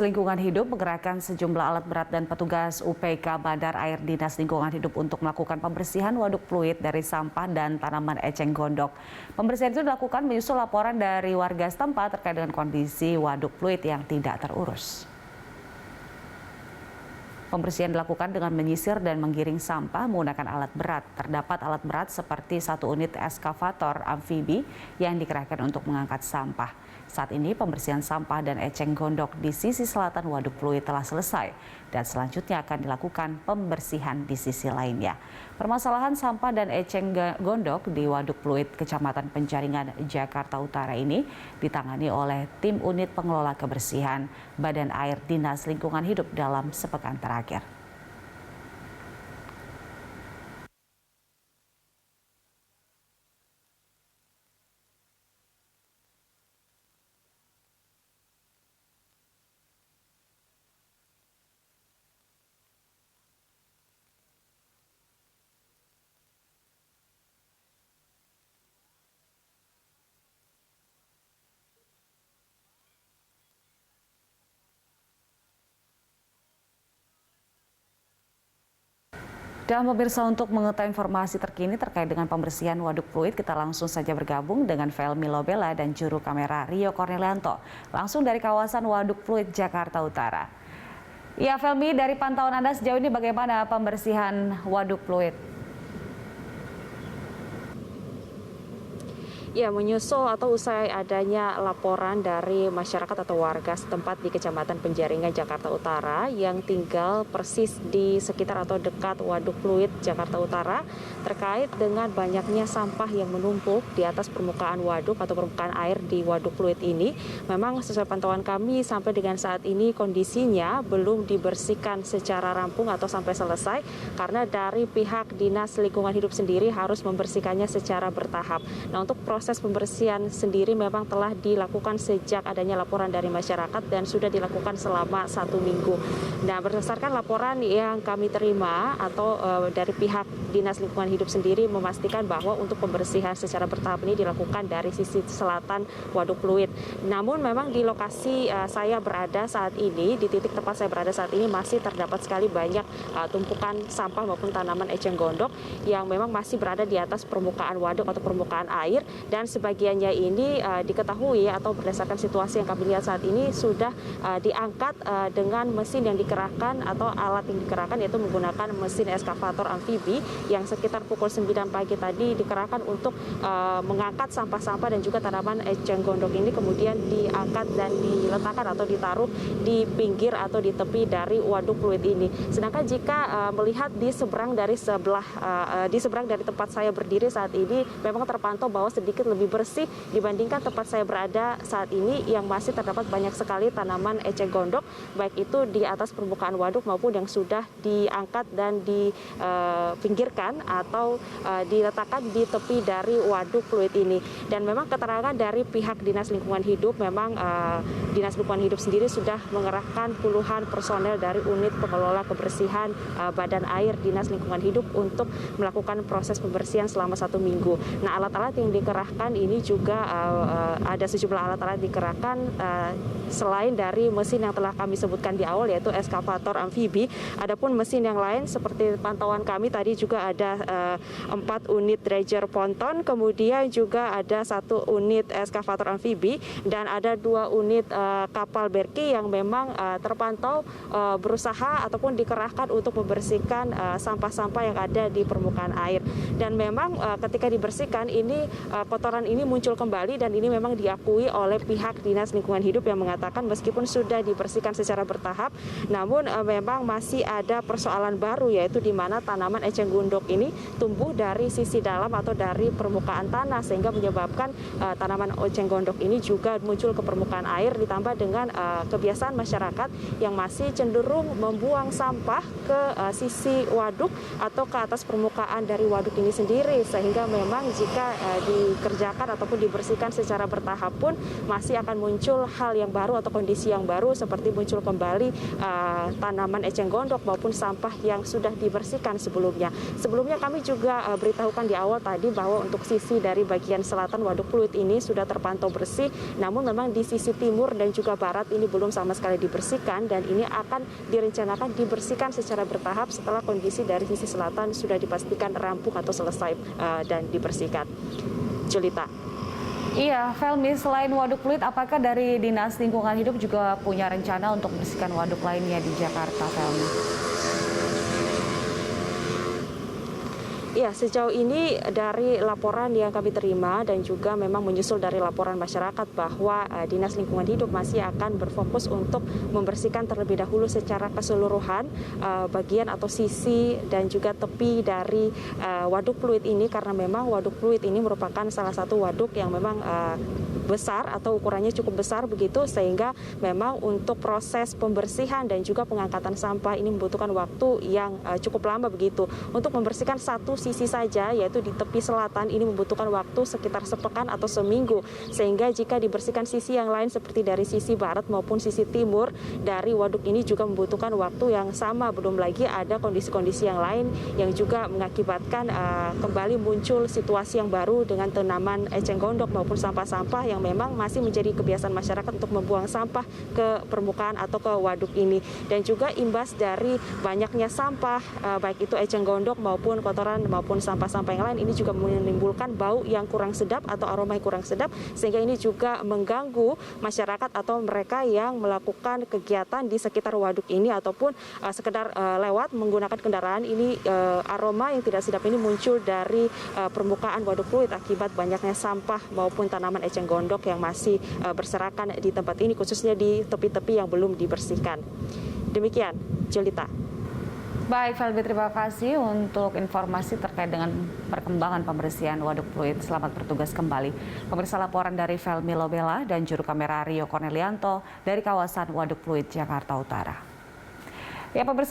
Lingkungan Hidup menggerakkan sejumlah alat berat dan petugas UPK Bandar Air Dinas Lingkungan Hidup untuk melakukan pembersihan waduk fluid dari sampah dan tanaman eceng gondok. Pembersihan itu dilakukan menyusul laporan dari warga setempat terkait dengan kondisi waduk fluid yang tidak terurus. Pembersihan dilakukan dengan menyisir dan menggiring sampah menggunakan alat berat. Terdapat alat berat seperti 1 unit eskavator amfibi yang dikerahkan untuk mengangkat sampah. Saat ini pembersihan sampah dan eceng gondok di sisi selatan waduk fluid telah selesai dan selanjutnya akan dilakukan pembersihan di sisi lainnya. Permasalahan sampah dan eceng gondok di waduk fluid Kecamatan Penjaringan, Jakarta Utara ini ditangani oleh tim unit pengelola kebersihan Badan Air Dinas Lingkungan Hidup dalam sepekan terakhir. Dan pemirsa, untuk mengetahui informasi terkini terkait dengan pembersihan waduk fluid, kita langsung saja bergabung dengan Velmi Lobela dan juru kamera Rio Cornelianto langsung dari kawasan waduk fluid Jakarta Utara. Ya, Velmi, dari pantauan Anda sejauh ini bagaimana pembersihan waduk fluid? Ya, menyusul atau usai adanya laporan dari masyarakat atau warga setempat di Kecamatan Penjaringan, Jakarta Utara yang tinggal persis di sekitar atau dekat waduk fluid Jakarta Utara terkait dengan banyaknya sampah yang menumpuk di atas permukaan waduk atau permukaan air di waduk fluid ini. Memang sesuai pantauan kami sampai dengan saat ini kondisinya belum dibersihkan secara rampung atau sampai selesai karena dari pihak Dinas Lingkungan Hidup sendiri harus membersihkannya secara bertahap. Nah, untuk proses pembersihan sendiri memang telah dilakukan sejak adanya laporan dari masyarakat dan sudah dilakukan selama 1 minggu. Nah, berdasarkan laporan yang kami terima atau dari pihak Dinas Lingkungan Hidup sendiri memastikan bahwa untuk pembersihan secara bertahap ini dilakukan dari sisi selatan waduk fluid. Namun memang di lokasi saya berada saat ini, di titik tempat saya berada saat ini masih terdapat sekali banyak tumpukan sampah maupun tanaman eceng gondok yang memang masih berada di atas permukaan waduk atau permukaan air. Dan sebagiannya ini diketahui atau berdasarkan situasi yang kami lihat saat ini sudah diangkat dengan mesin yang dikerahkan atau alat yang dikerahkan yaitu menggunakan mesin eskavator amfibi yang sekitar pukul 9 pagi tadi dikerahkan untuk mengangkat sampah-sampah dan juga tanaman eceng gondok ini kemudian diangkat dan diletakkan atau ditaruh di pinggir atau di tepi dari waduk fluid ini. Sedangkan jika melihat di seberang dari tempat saya berdiri saat ini memang terpantau bahwa sedikit lebih bersih dibandingkan tempat saya berada saat ini yang masih terdapat banyak sekali tanaman eceng gondok baik itu di atas permukaan waduk maupun yang sudah diangkat dan dipinggirkan atau diletakkan di tepi dari waduk fluid ini. Dan memang keterangan dari pihak Dinas Lingkungan Hidup memang Dinas Lingkungan Hidup sendiri sudah mengerahkan puluhan personel dari unit pengelola kebersihan Badan Air Dinas Lingkungan Hidup untuk melakukan proses pembersihan selama 1 minggu. Nah, alat-alat yang dikerahkan ini juga ada sejumlah alat-alat dikerahkan selain dari mesin yang telah kami sebutkan di awal yaitu eskavator amfibi. Adapun mesin yang lain seperti pantauan kami tadi juga ada 4 unit dredger ponton, kemudian juga ada 1 unit eskavator amfibi dan ada 2 unit kapal berki yang memang terpantau berusaha ataupun dikerahkan untuk membersihkan sampah-sampah yang ada di permukaan air. Dan memang ketika dibersihkan ini kotoran ini muncul kembali dan ini memang diakui oleh pihak Dinas Lingkungan Hidup yang mengatakan meskipun sudah dibersihkan secara bertahap, namun memang masih ada persoalan baru yaitu di mana tanaman eceng gondok ini tumbuh dari sisi dalam atau dari permukaan tanah sehingga menyebabkan tanaman eceng gondok ini juga muncul ke permukaan air ditambah dengan kebiasaan masyarakat yang masih cenderung membuang sampah ke sisi waduk atau ke atas permukaan dari waduk ini sendiri sehingga memang jika dikerjakan ataupun dibersihkan secara bertahap pun masih akan muncul hal yang baru atau kondisi yang baru seperti muncul kembali tanaman eceng gondok maupun sampah yang sudah dibersihkan sebelumnya. Sebelumnya kami juga beritahukan di awal tadi bahwa untuk sisi dari bagian selatan Waduk Pluit ini sudah terpantau bersih, namun memang di sisi timur dan juga barat ini belum sama sekali dibersihkan dan ini akan direncanakan dibersihkan secara bertahap setelah kondisi dari sisi selatan sudah dipastikan rampung atau selesai dan dibersihkan. Julita. Iya, Felmi, selain Waduk Pluit, apakah dari Dinas Lingkungan Hidup juga punya rencana untuk membersihkan waduk lainnya di Jakarta, Felmi? Ya, sejauh ini dari laporan yang kami terima dan juga memang menyusul dari laporan masyarakat bahwa Dinas Lingkungan Hidup masih akan berfokus untuk membersihkan terlebih dahulu secara keseluruhan bagian atau sisi dan juga tepi dari Waduk Pluit ini, karena memang Waduk Pluit ini merupakan salah satu waduk yang memang besar atau ukurannya cukup besar begitu, sehingga memang untuk proses pembersihan dan juga pengangkatan sampah ini membutuhkan waktu yang cukup lama begitu. Untuk membersihkan satu sisi saja, yaitu di tepi selatan, ini membutuhkan waktu sekitar sepekan atau seminggu, sehingga jika dibersihkan sisi yang lain seperti dari sisi barat maupun sisi timur dari waduk ini juga membutuhkan waktu yang sama. Belum lagi ada kondisi-kondisi yang lain yang juga mengakibatkan kembali muncul situasi yang baru dengan tanaman eceng gondok maupun sampah-sampah yang memang masih menjadi kebiasaan masyarakat untuk membuang sampah ke permukaan atau ke waduk ini. Dan juga imbas dari banyaknya sampah, baik itu eceng gondok maupun kotoran maupun sampah-sampah yang lain, ini juga menimbulkan bau yang kurang sedap atau aroma yang kurang sedap, sehingga ini juga mengganggu masyarakat atau mereka yang melakukan kegiatan di sekitar waduk ini ataupun sekedar lewat menggunakan kendaraan ini. Aroma yang tidak sedap ini muncul dari permukaan Waduk Pluit akibat banyaknya sampah maupun tanaman eceng gondok yang masih berserakan di tempat ini, khususnya di tepi-tepi yang belum dibersihkan. Demikian, Julita. Baik, Felmi, terima kasih untuk informasi terkait dengan perkembangan pembersihan Waduk Pluit. Selamat bertugas kembali. Pemirsa, laporan dari Felmi Lobela dan juru kamera Rio Cornelianto dari kawasan Waduk Pluit, Jakarta Utara. Ya, pemirsa.